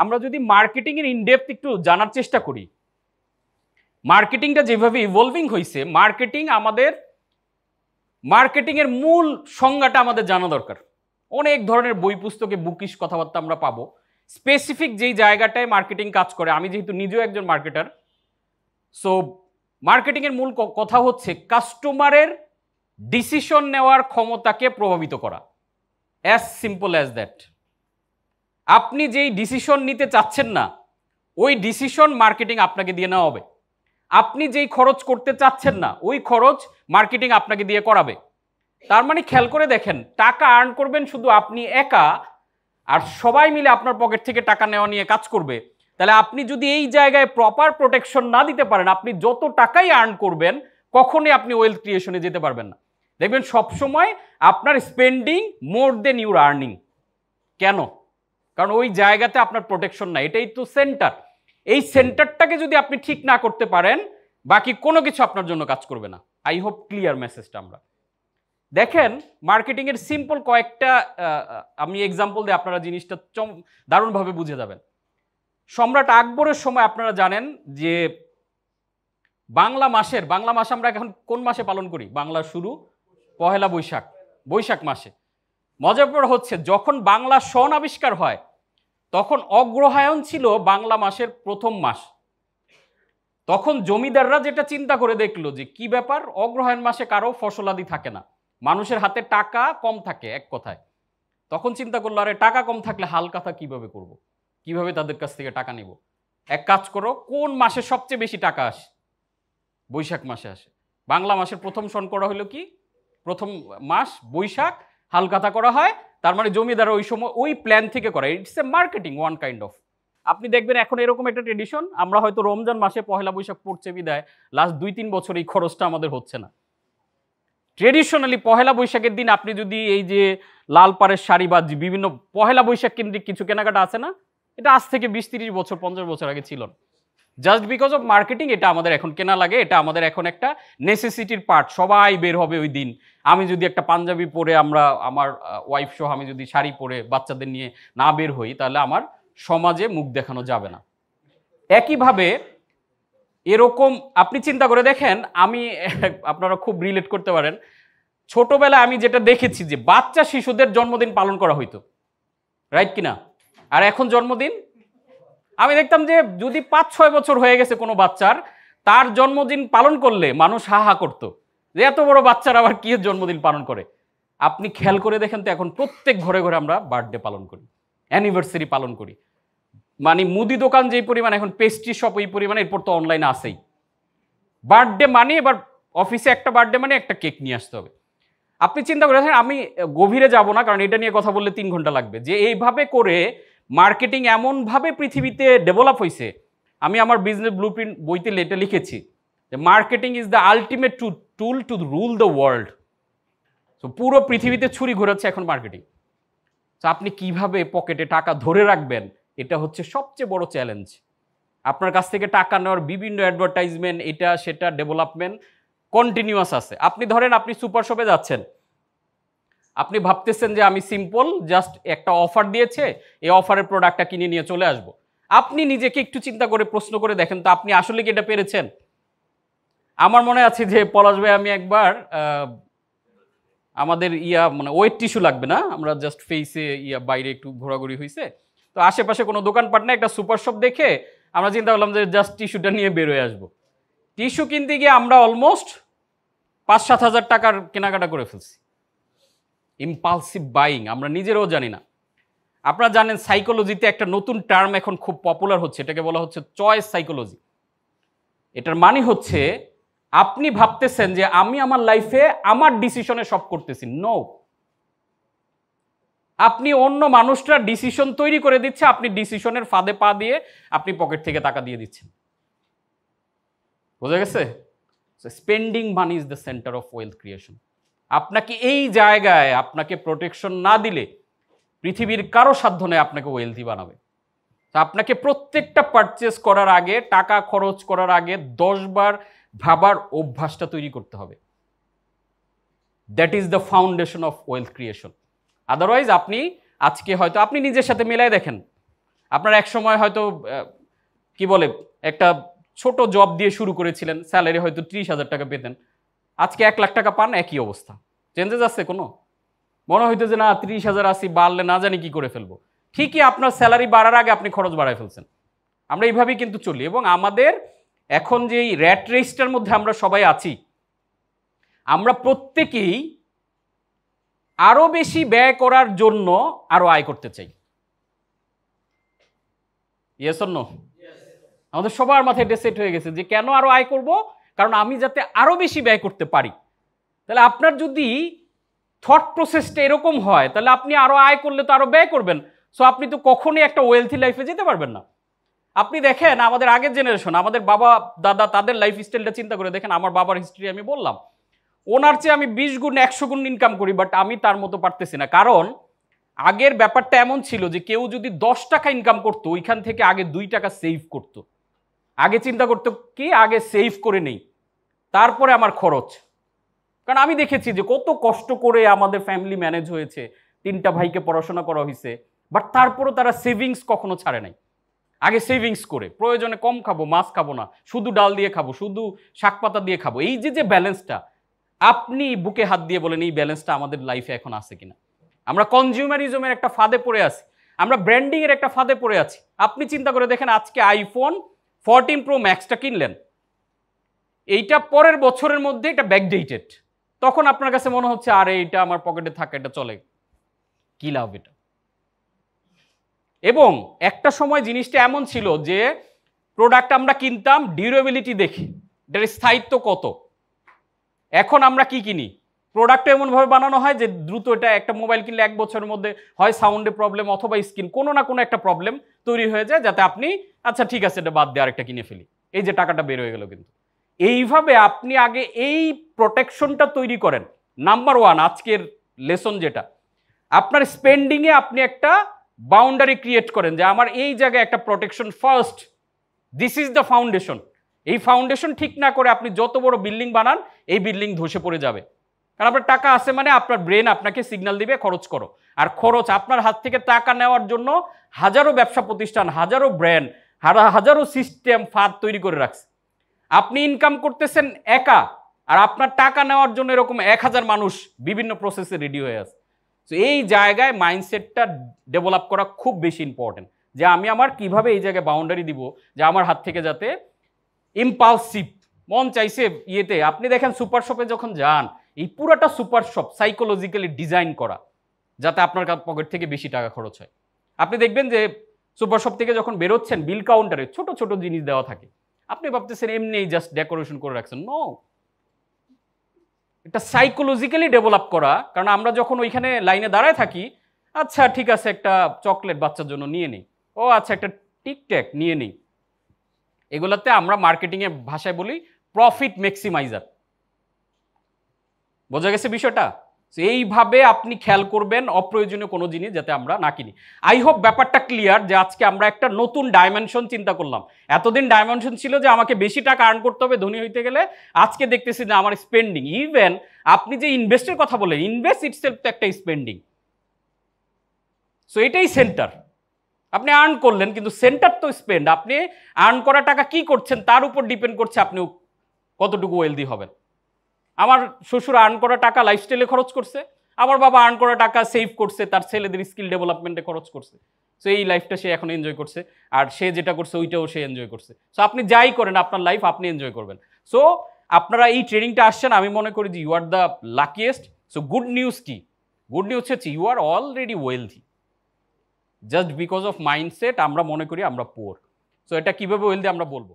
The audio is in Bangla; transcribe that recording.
আমরা যদি মার্কেটিং এর ইনডেপথ একটু জানার চেষ্টা করি, মার্কেটিংটা যেভাবে ইভলভিং হয়েছে, মার্কেটিং এর মূল সংজ্ঞাটা আমাদের জানা দরকার। অনেক ধরনের বই পুস্তকে বুকিশ কথাবার্তা আমরা পাবো। স্পেসিফিক যেই জায়গাটায় মার্কেটিং কাজ করে, আমি যেহেতু নিজেও একজন মার্কেটার, সো মার্কেটিং এর মূল কথা হচ্ছে কাস্টমারের ডিসিশন নেওয়ার ক্ষমতাকে প্রভাবিত করা। As simple as that. আপনি যেই ডিসিশন নিতে চাচ্ছেন না, ওই ডিসিশন মার্কেটিং আপনাকে দিয়ে নেওয়া হবে। আপনি যেই খরচ করতে চাচ্ছেন না, ওই খরচ মার্কেটিং আপনাকে দিয়ে করাবে। তার মানে খেয়াল করে দেখেন, টাকা আর্ন করবেন শুধু আপনি একা, আর সবাই মিলে আপনার পকেট থেকে টাকা নেওয়া নিয়ে কাজ করবে। তাহলে আপনি যদি এই জায়গায় প্রপার প্রোটেকশন না দিতে পারেন, আপনি যত টাকাই আর্ন করবেন কখনোই আপনি ওয়েলথ ক্রিয়েশনে যেতে পারবেন না। দেখবেন সবসময় আপনার spending more than your earning. কেন? কারণ ওই জায়গাতে আপনার প্রোটেকশন নাই। এটাই তো সেন্টার। এই সেন্টারটাকে যদি আপনি ঠিক না করতে পারেন, বাকি কোনো কিছু আপনার জন্য কাজ করবে না। আই হোপ ক্লিয়ার মেসেজটা আমরা। দেখেন মার্কেটিং এর সিম্পল কয়েকটা আমি এক্সাম্পল দিয়ে আপনারা জিনিসটা দারুণভাবে বুঝে যাবেন। সম্রাট আকবরের সময় আপনারা জানেন যে বাংলা মাস আমরা এখন কোন মাসে পালন করি? বাংলা শুরু পহেলা বৈশাখ, বৈশাখ মাসে। মজার ব্যাপার হচ্ছে যখন বাংলা সন আবিষ্কার হয় তখন অগ্রহায়ণ ছিল বাংলা মাসের প্রথম মাস। তখন জমিদাররা যেটা চিন্তা করে দেখলো যে কি ব্যাপার, অগ্রহায়ণ মাসে কারো ফসলাদি থাকে না, মানুষের হাতে টাকা কম থাকে এক কথায়। তখন চিন্তা করলো আরে টাকা কম থাকলে হাল কথা কিভাবে করব, কিভাবে তাদের কাছ থেকে টাকা নিব। এক কাজ করো, কোন মাসে সবচেয়ে বেশি টাকা আসে? বৈশাখ মাসে আসে। বাংলা মাসের প্রথম সন করা হলো কি? প্রথম মাস বৈশাখ, হালকাথা করা হয়। তার মানে জমিদার ওই সময় ওই প্ল্যান থেকে করে। It's a marketing one kind of. আপনি দেখবেন এখন এরকম একটা ট্রেডিশন, আমরা হয়তো রমজান মাসে পহেলা বৈশাখ পড়ছে বিদায় লাস্ট 2-3 বছর এই খরচটা আমাদের হচ্ছে না। ট্রেডিশনালি পহেলা বৈশাখের দিন আপনি যদি এই যে লাল পাড়ের শাড়ি বা বিভিন্ন পহেলা বৈশাখ কেন্দ্রিক কিছু কেনাকাটা আছে না, এটা আজ থেকে 20-30 বছর 50 বছর আগে ছিল না। জাস্ট বিকজ অফ মার্কেটিং এটা আমাদের এখন কেনা লাগে, এটা আমাদের এখন একটা নেসেসিটির পার্ট। সবাই বের হবে ওই দিন। আমি যদি একটা পাঞ্জাবি পরে, আমার ওয়াইফ সহ আমি যদি শাড়ি পরে বাচ্চাদের নিয়ে না বের হই, তাহলে আমার সমাজে মুখ দেখানো যাবে না। একইভাবে এরকম আপনি চিন্তা করে দেখেন, আপনারা খুব রিলেট করতে পারেন। ছোটবেলায় আমি যেটা দেখেছি যে বাচ্চা শিশুদের জন্মদিন পালন করা হইতো, রাইট কিনা? আর এখন জন্মদিন আমি দেখতাম যে যদি 5-6 বছর হয়ে গেছে কোনো বাচ্চার, তার জন্মদিন পালন করলে মানুষ হাহা করতো যে এত বড় বাচ্চারা আবার কি জন্মদিন পালন করে। আপনি খেয়াল করে দেখেন তো এখন প্রত্যেক ঘরে ঘরে আমরা বার্থডে পালন করি, অ্যানিভার্সারি পালন করি। মানে মুদি দোকান যেই পরিমাণ, এখন পেস্ট্রি শপ ওই পরিমাণে, এরপর তো অনলাইনে আসেই। বার্থডে মানে এবার অফিসে একটা বার্থডে মানে একটা কেক নিয়ে আসতে হবে। আপনি চিন্তা করে দেখেন, আমি গভীরে যাব না কারণ এটা নিয়ে কথা বললে 3 ঘন্টা লাগবে, যে এইভাবে করে মার্কেটিং এমনভাবে পৃথিবীতে ডেভেলপ হয়েছে। আমি আমার বিজনেস ব্লুপ্রিন্ট বইতে এটা লিখেছি যে marketing is the ultimate tool to rule the world. তো পুরো পৃথিবীতে ছুরি ঘোরাচ্ছে এখন মার্কেটিং। তো আপনি কিভাবে পকেটে টাকা ধরে রাখবেন, এটা হচ্ছে সবচেয়ে বড় চ্যালেঞ্জ। আপনার কাছ থেকে টাকা নেওয়ার বিভিন্ন অ্যাডভার্টাইজমেন্ট, এটা সেটা ডেভেলপমেন্ট কন্টিনিউয়াস আছে। আপনি ধরেন আপনি সুপার শপে যাচ্ছেন, আপনি ভাবতেছেন যে আমি সিম্পল জাস্ট একটা অফার দিয়েছে, এই অফারের প্রোডাক্টটা কিনে নিয়ে চলে আসব। আপনি নিজেকে একটু চিন্তা করে প্রশ্ন করে দেখেন তো আপনি আসলে কি এটা পেরেছেন? আমার মনে আছে যে পলাশ ভাই, আমি একবার আমাদের মানে ওয়েট টিস্যু লাগবে না, আমরা জাস্ট ফেসে বাইরে একটু ঘোরাঘুরি হয়েছে, তো আশেপাশে কোনো দোকানপাট না, একটা সুপার শপ দেখে আমরা চিন্তা করলাম যে জাস্ট টিস্যুটা নিয়ে বেরোয় আসবো। টিস্যু কিনতে গিয়ে আমরা অলমোস্ট 5-7 হাজার টাকার কেনাকাটা করে ফেলছি। ইম্পালসিভ বাইং, আমরা নিজেরাও জানি না। আপনারা জানেন সাইকোলজিতে একটা নতুন টার্ম এখন খুব পপুলার হচ্ছে, এটাকে বলা হচ্ছে চয়েস সাইকোলজি। এটার মানে হচ্ছে আপনি ভাবতেছেন যে আমি আমার লাইফে আমার ডিসিশনে সব করতেছি। নো, আপনি অন্য মানুষরা ডিসিশন তৈরি করে দিচ্ছে, আপনি ডিসিশনের ফাঁদে পা দিয়ে আপনি পকেট থেকে টাকা দিয়ে দিচ্ছেন। বোঝা গেছে? Spending money is the centre of wealth creation. আপনাকে এই জায়গায় আপনাকে প্রোটেকশন না দিলে পৃথিবীর কারো সাধ্য নেই আপনাকে ওয়েলথি বানাবে। আপনাকে প্রত্যেকটা পারচেস করার আগে, টাকা খরচ করার আগে 10 বার ভাবার অভ্যাসটা তৈরি করতে হবে। That is the foundation of wealth creation. Otherwise আপনি আজকে হয়তো আপনি নিজের সাথে মিলাই দেখেন, আপনার এক সময় হয়তো কি বলে একটা ছোট জব দিয়ে শুরু করেছিলেন, স্যালারি হয়তো 30,000 টাকা পেতেন, আজকে 1 লাখ টাকা পান, একই অবস্থা। চেঞ্জেস আছে কোনো? মনে হইতো যে না 30,000 আসি, বাড়লে না জানি কি করে ফেলবো। ঠিকই আপনার স্যালারি বাড়ার আগে আপনি খরচ বাড়ায় ফেলছেন। আমরা এইভাবেই কিন্তু চলি, এবং আমাদের এখন যে এই র্যাট রেসটার মধ্যে আমরা সবাই আছি, আমরা প্রত্যেকেই আরো বেশি ব্যয় করার জন্য আরো আয় করতে চাই। Yes or no? আমাদের সবার মাথায় এটা সেট হয়ে গেছে যে কেন আরো আয় করব, কারণ আমি যাতে আরো বেশি ব্যয় করতে পারি। তাহলে আপনার যদি থট প্রসেসটা এরকম হয়, তাহলে আপনি আরো আয় করলে তো আরো ব্যয় করবেন। সো আপনি তো কখনোই একটা ওয়েলথি লাইফে যেতে পারবেন না। আপনি দেখেন আমাদের আগের জেনারেশন, আমাদের বাবা দাদা, তাদের লাইফ স্টাইলটা চিন্তা করে দেখেন। আমার বাবার হিস্ট্রি আমি বললাম, ওনার চেয়ে আমি 20 গুণ 100 গুণ ইনকাম করি, বাট আমি তার মতো পারতেছি না। কারণ আগের ব্যাপারটা এমন ছিল যে কেউ যদি 10 টাকা ইনকাম করতো, ওইখান থেকে আগে 2 টাকা সেভ করতো। আগে চিন্তা করতো কি, আগে সেভ করে নেই, তারপরে আমার খরচ। কারণ আমি দেখেছি যে কত কষ্ট করে আমাদের ফ্যামিলি ম্যানেজ হয়েছে, 3টা ভাইকে পড়াশোনা করা হয়েছে, বাট তারপরও তারা সেভিংস কখনো ছাড়ে নাই। আগে সেভিংস করে প্রয়োজনে কম খাবো, মাছ খাবো না, শুধু ডাল দিয়ে খাবো, শুধু শাক পাতা দিয়ে খাবো। এই যে ব্যালেন্সটা, আপনি বুকে হাত দিয়ে বলেন এই ব্যালেন্সটা আমাদের লাইফে এখন আছে কিনা? আমরা কনজিউমারিজমের একটা ফাঁদে পড়ে আছি, আমরা ব্র্যান্ডিং এর একটা ফাঁদে পড়ে আছি। আপনি চিন্তা করে দেখেন, আজকে আইফোন 14 প্রো ম্যাক্সটা কিনলেন, এইটা পরের বছরের মধ্যে এটা ব্যাকডেটেড, তখন আপনার কাছে মনে হচ্ছে আরে এটা আমার পকেটে থাকে, এটা চলে, কি লাভ এটা? এবং একটা সময় জিনিসটা এমন ছিল যে প্রোডাক্ট আমরা কিনতাম ডিউরেবিলিটি দেখি, এটার স্থায়িত্ব কত। এখন আমরা কি কিনি, প্রোডাক্ট এমনভাবে বানানো হয় যে দ্রুত, এটা একটা মোবাইল কিনলে 1 বছরের মধ্যে হয় সাউন্ডে প্রবলেম অথবা স্ক্রিন কোনো না কোনো একটা প্রবলেম তৈরি হয়ে যায়, যাতে আপনি আচ্ছা ঠিক আছে এটা বাদ দিয়ে আরেকটা কিনে ফেলি, এই যে টাকাটা বের হয়ে গেল। কিন্তু এইভাবে আপনি আগে এই প্রোটেকশনটা তৈরি করেন। নাম্বার 1 আজকের লেসন যেটা, আপনার স্পেন্ডিংয়ে আপনি একটা বাউন্ডারি ক্রিয়েট করেন যে আমার এই জায়গায় একটা protection first, this is the foundation. এই ফাউন্ডেশন ঠিক না করে আপনি যত বড় বিল্ডিং বানান, এই বিল্ডিং ধসে পড়ে যাবে। কারণ আপনার টাকা আছে মানে আপনার ব্রেন আপনাকে সিগন্যাল দিবে খরচ করো। আর খরচ, আপনার হাত থেকে টাকা নেওয়ার জন্য হাজারো ব্যবসা প্রতিষ্ঠান, হাজারো ব্র্যান্ড, হাজারো সিস্টেম ফাঁদ তৈরি করে রাখছে। আপনি ইনকাম করতেছেন একা, আর আপনার টাকা নেওয়ার জন্য এরকম 1000 মানুষ বিভিন্ন প্রসেসে রেডি হয়ে আছে। তো এই জায়গায় মাইন্ডসেটটা ডেভেলপ করা খুব বেশি ইম্পর্টেন্ট, যে আমি আমার কিভাবে এই জায়গায় বাউন্ডারি দিব যে আমার হাত থেকে যাতে ইম্পালসিভ মন চাইছে ইয়েতে। আপনি দেখেন সুপার শপে যখন যান, এই পুরাটা সুপার শপ সাইকোলজিক্যালি ডিজাইন করা যাতে আপনার পকেট থেকে বেশি টাকা খরচ হয়। আপনি দেখবেন যে সুপার শপ থেকে যখন বেরোচ্ছেন, বিল কাউন্টারে ছোট ছোট জিনিস দেওয়া থাকে, আপনি ভাবতেছেন এমনি জাস্ট ডেকোরেশন করে রাখছেন। নো, এটা সাইকোলজিক্যালি ডেভেলপ করা। কারণ আমরা যখন ওইখানে লাইনে দাঁড়ায় থাকি, আচ্ছা ঠিক আছে একটা চকলেট বাচ্চার জন্য নিয়ে নিই, ও আচ্ছা একটা টিকট্যাক নিয়ে নিই, এগুলাতে আমরা মার্কেটিংয়ের ভাষায় বলি প্রফিট ম্যাক্সিমাইজার। বোঝা গেছে বিষয়টা? এইভাবে আপনি খেয়াল করবেন অপ্রয়োজনীয় কোনো জিনিস যাতে আমরা না কিনি। আই হোপ ব্যাপারটা ক্লিয়ার, যে আজকে আমরা একটা নতুন ডাইমেনশন চিন্তা করলাম। এতদিন ডাইমেনশন ছিল যে আমাকে বেশি টাকা আর্ন করতে হবে ধনী হইতে গেলে, আজকে দেখতেছি যে আমার স্পেন্ডিং, ইভেন আপনি যে ইনভেস্টের কথা বলেন, ইনভেস্ট ইটসেলফ তো একটা স্পেন্ডিং। সো এটাই সেন্টার। আপনি আর্ন করলেন, কিন্তু সেন্টার তো স্পেন্ড। আপনি আর্ন করা টাকা কি করছেন তার উপর ডিপেন্ড করছে আপনি কতটুকু ওয়েলদি হবেন। আমার শ্বশুর আর্ন করা টাকা লাইফস্টাইলে খরচ করছে, আমার বাবা আর্ন করা টাকা সেভ করছে, তার ছেলেদের স্কিল ডেভেলপমেন্টে খরচ করছে। সো এই লাইফটা সে এখন এনজয় করছে, আর সে যেটা করছে ওইটাও সে এনজয় করছে। সো আপনি যাই করেন আপনার লাইফ আপনি এনজয় করবেন। সো আপনারা এই ট্রেনিংটা আসছেন, আমি মনে করি যে you are the luckiest. So good news কি? গুড নিউজ হচ্ছে you are already wealthy, just because of mindset আমরা মনে করি আমরা পুয়ার। সো এটা কিভাবে ওয়েলথি আমরা বলবো।